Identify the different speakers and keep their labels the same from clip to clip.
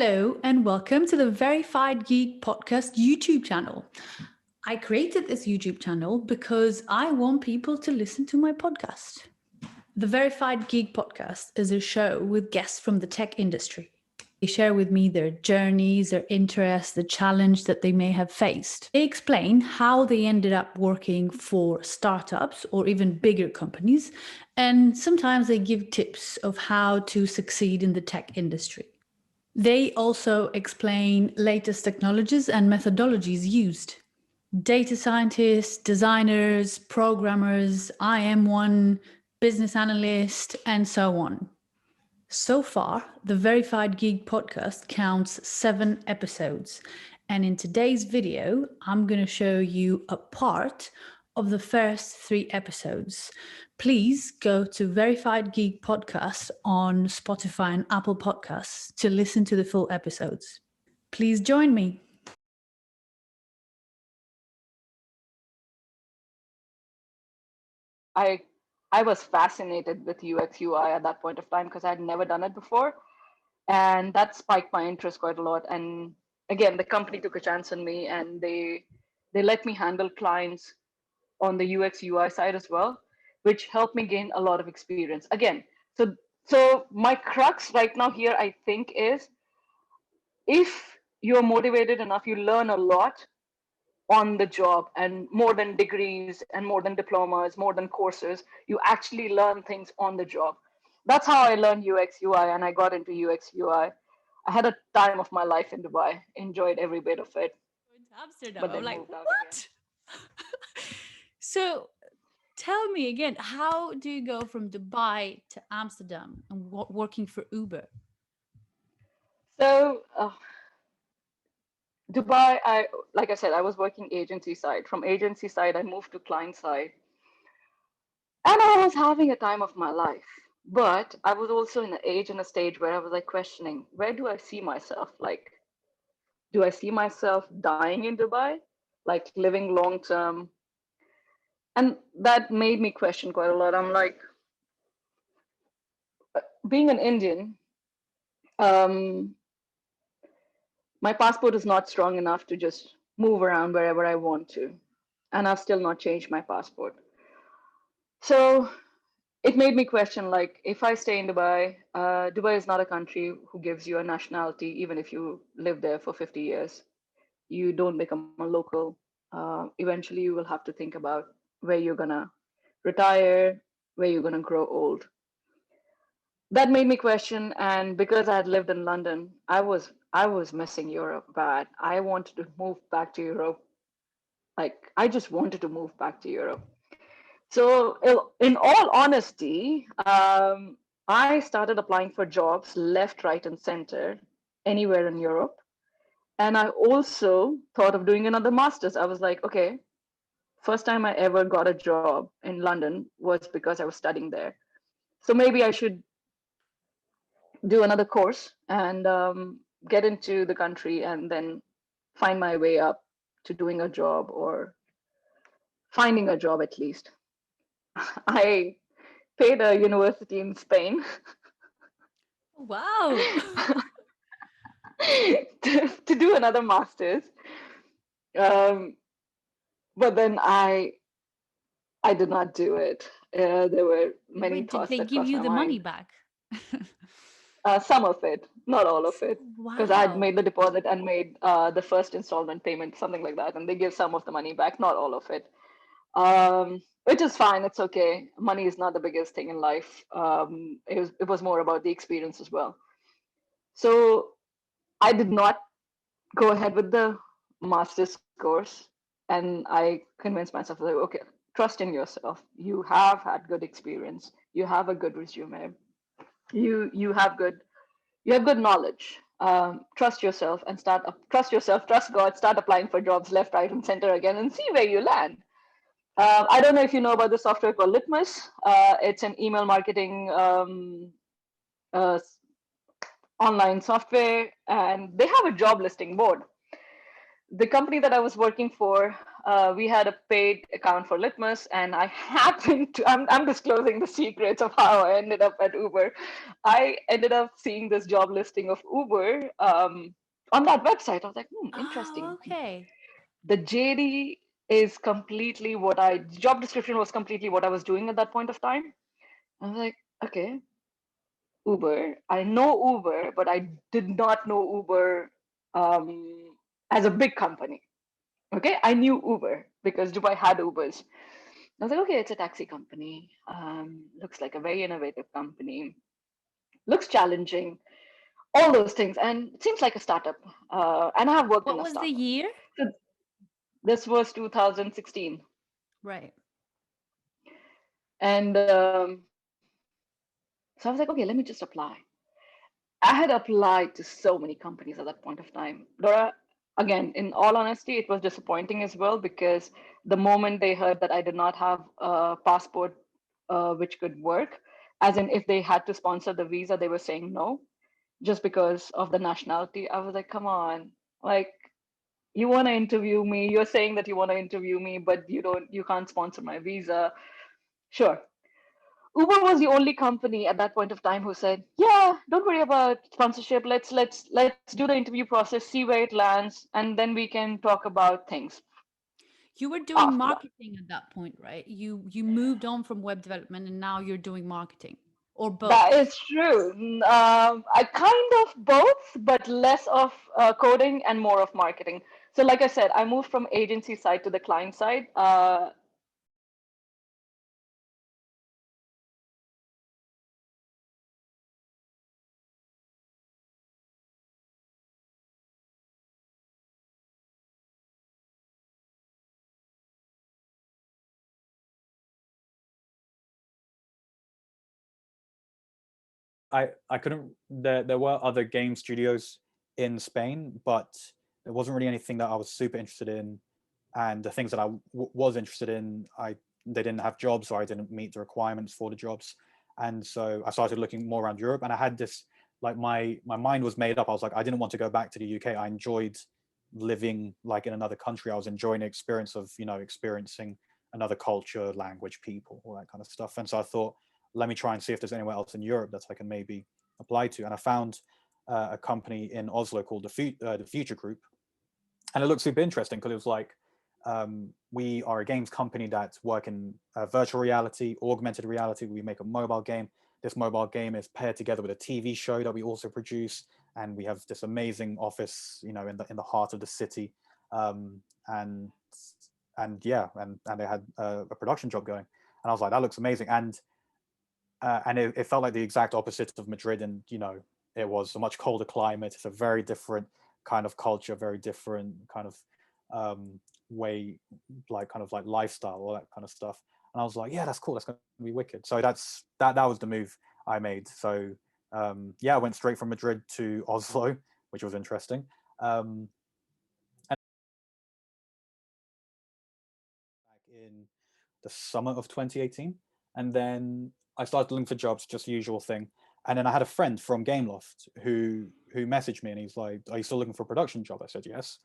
Speaker 1: Hello and welcome to the Verified Geek Podcast YouTube channel. I created this YouTube channel because I want people to listen to my podcast. The Verified Geek Podcast is a show with guests from the tech industry. They share with me their journeys, their interests, the challenge that they may have faced. They explain how they ended up working for startups or even bigger companies, and sometimes they give tips of how to succeed in the tech industry. They also explain latest technologies and methodologies used. Data scientists, designers, programmers, I am one, business analyst, and so on. So far, the Verified Geek podcast counts 7 episodes. And in today's video, I'm going to show you a part of the first 3 episodes. Please go to Verified Geek Podcast on Spotify and Apple Podcasts to listen to the full episodes. Please join me.
Speaker 2: I was fascinated with UXUI at that point of time because I had never done it before. And that spiked my interest quite a lot. And again, the company took a chance on me and they let me handle clients on the UX UI side as well, which helped me gain a lot of experience. Again, so my crux right now here, I think, is if you're motivated enough, you learn a lot on the job, and more than degrees and more than diplomas, more than courses, you actually learn things on the job. That's how I learned UX UI, and I got into UX UI. I had a time of my life in Dubai, enjoyed every bit of it.
Speaker 1: Going to Amsterdam.
Speaker 2: But
Speaker 1: I'm
Speaker 2: then
Speaker 1: like,
Speaker 2: moved out
Speaker 1: what? So tell me again, how do you go from Dubai to Amsterdam and working for Uber?
Speaker 2: So Dubai, like I said, I was working agency side. From agency side, I moved to client side, and I was having a time of my life. But I was also in an age and a stage where I was like questioning, where do I see myself? Like, do I see myself dying in Dubai, like living long term? And that made me question quite a lot. I'm like, being an Indian, um, my passport is not strong enough to just move around wherever I want to. And I've still not changed my passport. So it made me question, like, if I stay in Dubai, Dubai is not a country who gives you a nationality, even if you live there for 50 years. You don't become a local. Eventually, you will have to think about where you're gonna retire, where you're gonna grow old. That made me question, and because I had lived in London, I was missing Europe bad. I wanted to move back to Europe. Like, I just wanted to move back to Europe. So, in all honesty, I started applying for jobs left, right, and center anywhere in Europe. And I also thought of doing another master's. I was like, okay, first time I ever got a job in London was because I was studying there. So maybe I should do another course and get into the country and then find my way up to doing a job or finding a job at least. I paid a university in Spain
Speaker 1: Wow.
Speaker 2: to do another master's. Um, but then I did not do it. There were many
Speaker 1: Wait, did
Speaker 2: thoughts
Speaker 1: they
Speaker 2: that
Speaker 1: give
Speaker 2: crossed
Speaker 1: you
Speaker 2: my
Speaker 1: the money
Speaker 2: mind.
Speaker 1: back?
Speaker 2: Some of it, not all of it, because I had
Speaker 1: Wow.
Speaker 2: made the deposit and made the first installment payment, something like that, and they give some of the money back, not all of it. Which is fine. It's okay. Money is not the biggest thing in life. It was more about the experience as well. So I did not go ahead with the master's course, and I convinced myself like, okay, trust in yourself. You have had good experience. You have a good resume. You have good knowledge. Trust yourself and trust yourself, trust God, start applying for jobs left, right, and center again and see where you land. I don't know if you know about the software called Litmus. It's an email marketing online software, and they have a job listing board. The company that I was working for, we had a paid account for Litmus, and I happened to, I'm disclosing the secrets of how I ended up at Uber. I ended up seeing this job listing of Uber on that website. I was like,
Speaker 1: Oh,
Speaker 2: interesting.
Speaker 1: okay.
Speaker 2: The JD is completely job description was completely what I was doing at that point of time. I was like, okay, Uber. I know Uber, but I did not know Uber as a big company. Okay, I knew Uber because Dubai had Ubers. I was like, okay, it's a taxi company. Looks like a very innovative company. Looks challenging. All those things, and it seems like a startup. And I have worked in
Speaker 1: What
Speaker 2: a
Speaker 1: was the
Speaker 2: startup.
Speaker 1: year?
Speaker 2: So this was 2016,
Speaker 1: Right.
Speaker 2: and so I was like, okay, let me just apply. I had applied to so many companies at that point of time. Dora, again, in all honesty, it was disappointing as well because the moment they heard that I did not have a passport which could work, as in if they had to sponsor the visa, they were saying no, just because of the nationality. I was like, come on, like you want to interview me, you're saying that you want to interview me, but you can't sponsor my visa. Sure, Uber was the only company at that point of time who said, "Yeah, don't worry about sponsorship. Let's do the interview process, see where it lands, and then we can talk about things
Speaker 1: You were doing
Speaker 2: after that."
Speaker 1: marketing at that point, right? You moved on from web development and now you're doing marketing or
Speaker 2: That
Speaker 1: both.
Speaker 2: is true. I kind of both, but less of coding and more of marketing. So, like I said, I moved from agency side to the client side.
Speaker 3: I couldn't. There were other game studios in Spain, but there wasn't really anything that I was super interested in, and the things that was interested in, they didn't have jobs, or I didn't meet the requirements for the jobs, and so I started looking more around Europe, and I had this, like, my mind was made up. I was like, I didn't want to go back to the UK. I enjoyed living like in another country. I was enjoying the experience of, experiencing another culture, language, people, all that kind of stuff. And so I thought, let me try and see if there's anywhere else in Europe that I can maybe apply to. And I found a company in Oslo called the Future Group, and it looked super interesting because it was like, we are a games company that work in virtual reality, augmented reality. We make a mobile game. This mobile game is paired together with a TV show that we also produce, and we have this amazing office, in the heart of the city, and yeah, and they had a production job going, and I was like, that looks amazing, and it felt like the exact opposite of Madrid, and it was a much colder climate. It's a very different kind of culture, very different kind of way, like kind of like lifestyle, all that kind of stuff. And I was like, yeah, that's cool. That's going to be wicked. So that was the move I made. So yeah, I went straight from Madrid to Oslo, which was interesting. And back in the summer of 2018, and then I started looking for jobs, just the usual thing. And then I had a friend from Gameloft who messaged me, and he's like, "Are you still looking for a production job?" I said, "Yes."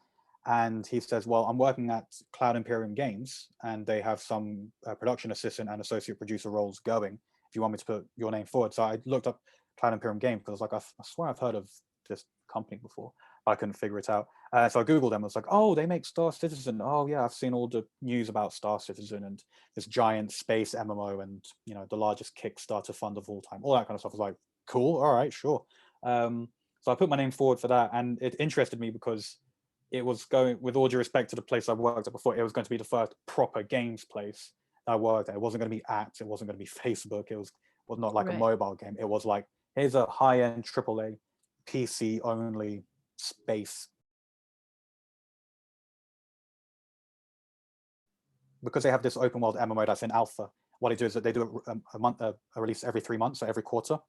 Speaker 3: And he says, "Well, I'm working at Cloud Imperium Games, and they have some production assistant and associate producer roles going. If you want me to put your name forward." So I looked up Cloud Imperium Games because I was like, I swear I've heard of this company before. I couldn't figure it out. So I Googled them. I was like, oh, they make Star Citizen. Oh, yeah, I've seen all the news about Star Citizen and this giant space MMO, and the largest Kickstarter fund of all time. All that kind of stuff. I was like, cool. All right, sure. So I put my name forward for that, and it interested me because it was going, with all due respect to the place I worked at before, it was going to be the first proper games place I worked at. It wasn't going to be apps. It wasn't going to be Facebook. It was not like a
Speaker 1: Right.
Speaker 3: mobile game. It was like, here's a high-end AAA PC only space. Because they have this open world MMO that's in alpha, what they do is that they do a release every 3 months, so every quarter.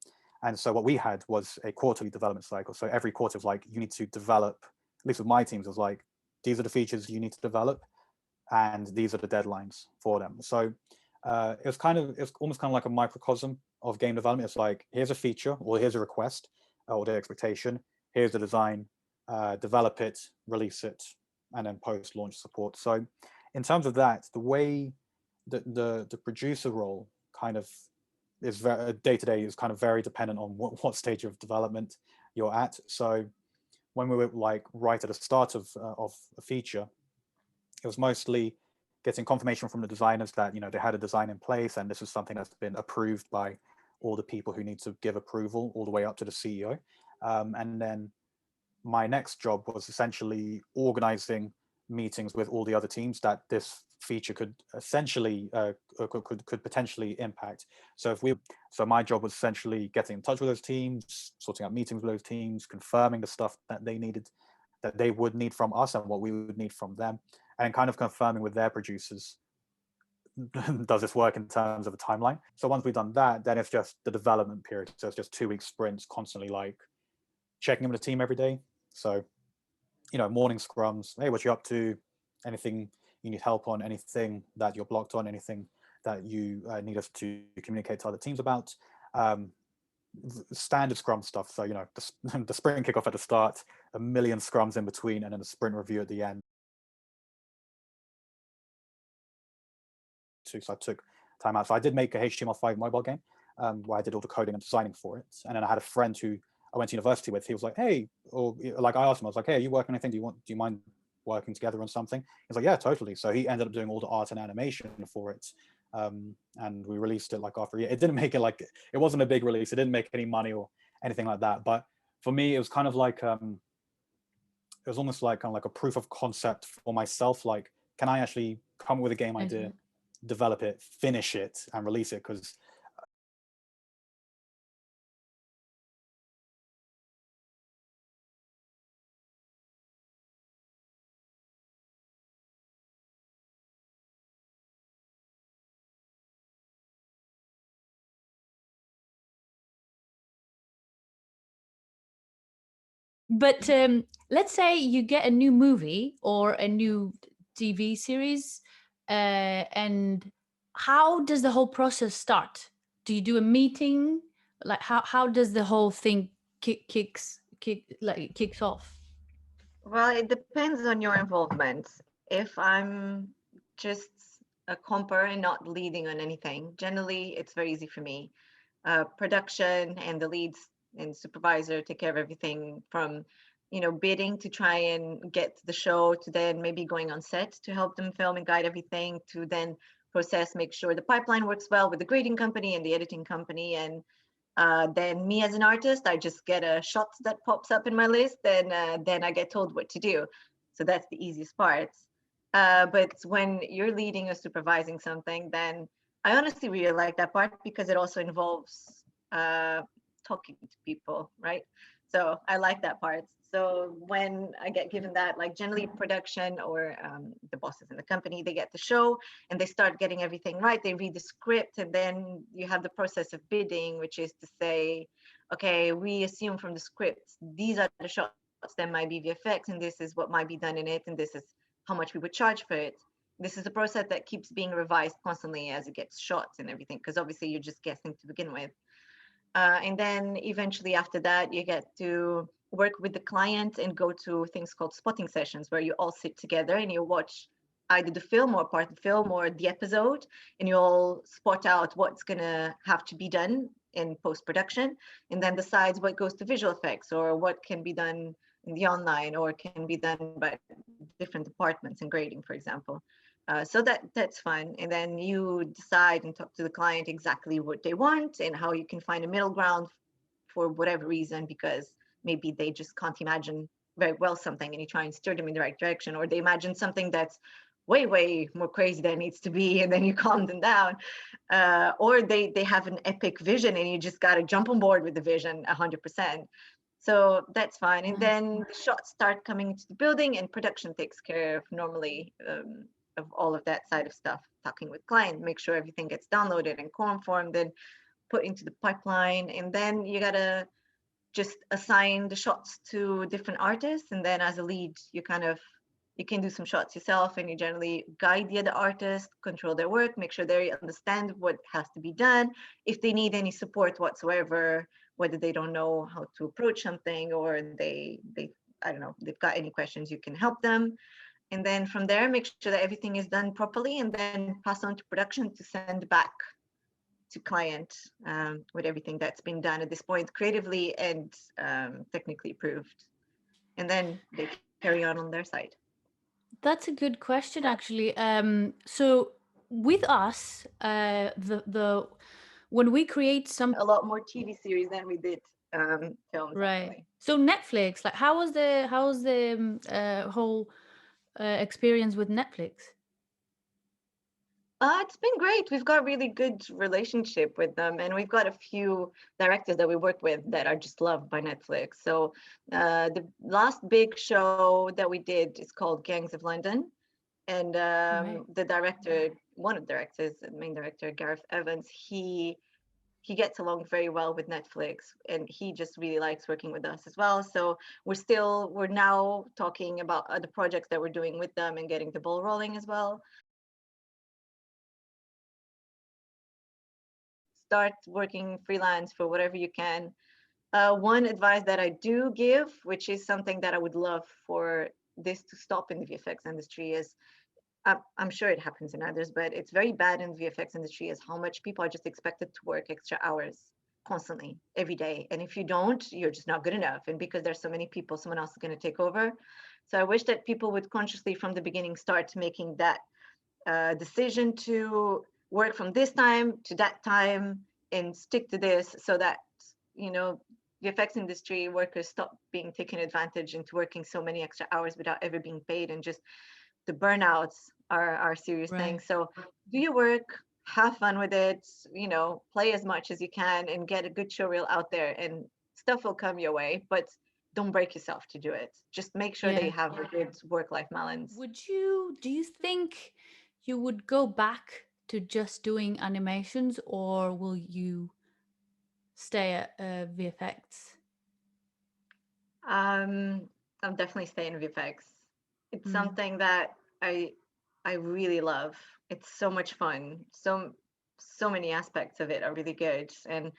Speaker 3: And so what we had was a quarterly development cycle. So every quarter was like, you need to develop, at least with my teams, it was like, these are the features you need to develop, and these are the deadlines for them. So it's almost kind of like a microcosm of game development. It's like, here's a feature, or here's a request, or the expectation, here's the design, develop it, release it, and then post-launch support. So in terms of that, the way the producer role kind of is very day to day is kind of very dependent on what stage of development you're at. So when we were like right at the start of a feature, it was mostly getting confirmation from the designers that, you know, they had a design in place and this is something that's been approved by all the people who need to give approval, all the way up to the CEO. And then my next job was essentially organizing meetings with all the other teams that this feature could essentially could potentially impact. So my job was essentially getting in touch with those teams, sorting out meetings with those teams, confirming the stuff that they would need from us and what we would need from them, and kind of confirming with their producers, does this work in terms of a timeline? So once we've done that, then it's just the development period. So it's just 2-week sprints, constantly like checking in with the team every day. So, you know, morning scrums, hey, what you up to? Anything you need help on? Anything that you're blocked on? Anything that you need us to communicate to other teams about? Standard scrum stuff. So, you know, the sprint kickoff at the start, a million scrums in between, and then a sprint review at the end. So I took time out. So I did make a HTML5 mobile game where I did all the coding and designing for it. And then I had a friend who I went to university with. He was like, hey, or like I asked him, I was like, hey, are you working on anything? Do you mind working together on something? He's like, yeah, totally. So he ended up doing all the art and animation for it. And we released it like after a year. It didn't make it like, it wasn't a big release. It didn't make any money or anything like that. But for me, it was kind of like, it was almost like kind of like a proof of concept for myself. Like, can I actually come up with a game idea, develop it, finish it, and release it? Because
Speaker 1: But let's say you get a new movie or a new TV series, and how does the whole process start? Do you do a meeting? Like how does the whole thing kicks off?
Speaker 4: Well, it depends on your involvement. If I'm just a comper and not leading on anything, generally it's very easy for me. Production and the leads and supervisor take care of everything from, you know, bidding to try and get the show, to then maybe going on set to help them film and guide everything, to then process, make sure the pipeline works well with the grading company and the editing company. And then me as an artist, I just get a shot that pops up in my list, and then I get told what to do. So that's the easiest part. But when you're leading or supervising something, then I honestly really like that part because it also involves talking to people, right? So I like that part. So when I get given that, like generally production or the bosses in the company, they get the show and they start getting everything right. They read the script, and then you have the process of bidding, which is to say, okay, we assume from the script, these are the shots that might be VFX, and this is what might be done in it, and this is how much we would charge for it. This is a process that keeps being revised constantly as it gets shot and everything, because obviously you're just guessing to begin with. And then eventually after that, you get to work with the client and go to things called spotting sessions, where you all sit together and you watch either the film or part of the film or the episode, and you all spot out what's going to have to be done in post-production, and then decides what goes to visual effects or what can be done in the online or can be done by different departments in grading, for example. So that's fun. And then you decide and talk to the client exactly what they want and how you can find a middle ground for whatever reason, because maybe they just can't imagine very well something and you try and steer them in the right direction, or they imagine something that's way more crazy than it needs to be, and then you calm them down. Or they have an epic vision and you just got to jump on board with the vision 100%. So that's fine. And then the shots start coming into the building and production takes care of normally of all of that side of stuff, talking with client, make sure everything gets downloaded and conformed and put into the pipeline. And then you gotta just assign the shots to different artists. And then as a lead, you can do some shots yourself, and you generally guide the other artists, control their work, make sure they understand what has to be done. If they need any support whatsoever, whether they don't know how to approach something or they I don't know, they've got any questions, you can help them. And then from there, make sure that everything is done properly, and then pass on to production to send back to client with everything that's been done at this point, creatively and technically approved. And then they carry on their side.
Speaker 1: That's a good question, actually. So with us, the when we create some,
Speaker 4: A lot more TV series than we did films.
Speaker 1: right?
Speaker 4: Actually.
Speaker 1: So Netflix, like, how was the whole experience with Netflix?
Speaker 4: It's been great. We've got a really good relationship with them, and we've got a few directors that we work with that are just loved by Netflix. So the last big show that we did is called Gangs of London, and the director, one of the directors, the main director, Gareth Evans, he gets along very well with Netflix, and he just really likes working with us as well. So we're now talking about other projects that we're doing with them and getting the ball rolling as well. Start working freelance for whatever you can. One advice that I do give, which is something that I would love for this to stop in the VFX industry, is I'm sure it happens in others, but it's very bad in the VFX industry, is how much people are just expected to work extra hours constantly every day. And if you don't, you're just not good enough. And because there's so many people, someone else is going to take over. So I wish that people would consciously from the beginning start making that decision to work from this time to that time and stick to this, so that, you know, the VFX industry workers stop being taken advantage into working so many extra hours without ever being paid, and just the burnouts are a serious thing. So do your work, have fun with it, you know, play as much as you can and get a good show reel out there, and stuff will come your way, but don't break yourself to do it. Just make sure that you have a good work-life balance.
Speaker 1: Do you think you would go back to just doing animations, or will you stay at VFX?
Speaker 4: I'm definitely staying with VFX. It's something that I really love. It's so much fun. So many aspects of it are really good, and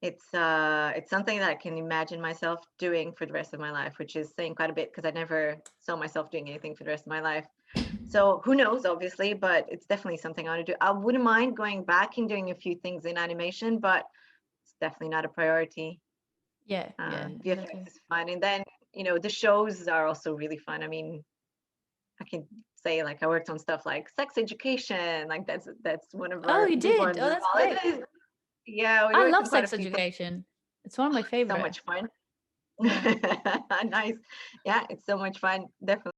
Speaker 4: it's something that I can imagine myself doing for the rest of my life, which is saying quite a bit, because I never saw myself doing anything for the rest of my life. So who knows, obviously, but it's definitely something I want to do. I wouldn't mind going back and doing a few things in animation, but it's definitely not a priority. VFX
Speaker 1: exactly.
Speaker 4: is fun, and then, you know, the shows are also really fun. I mean, I can say, like, I worked on stuff like Sex Education, like that's one of our
Speaker 1: You
Speaker 4: big
Speaker 1: did?
Speaker 4: ones
Speaker 1: Oh,
Speaker 4: as
Speaker 1: that's
Speaker 4: well.
Speaker 1: great.
Speaker 4: Yeah, we
Speaker 1: I
Speaker 4: worked
Speaker 1: love
Speaker 4: on quite a
Speaker 1: Sex
Speaker 4: few things.
Speaker 1: Education. It's one of my
Speaker 4: So
Speaker 1: favorites.
Speaker 4: much fun.
Speaker 1: Yeah.
Speaker 4: Nice. Yeah, it's so much fun. Definitely.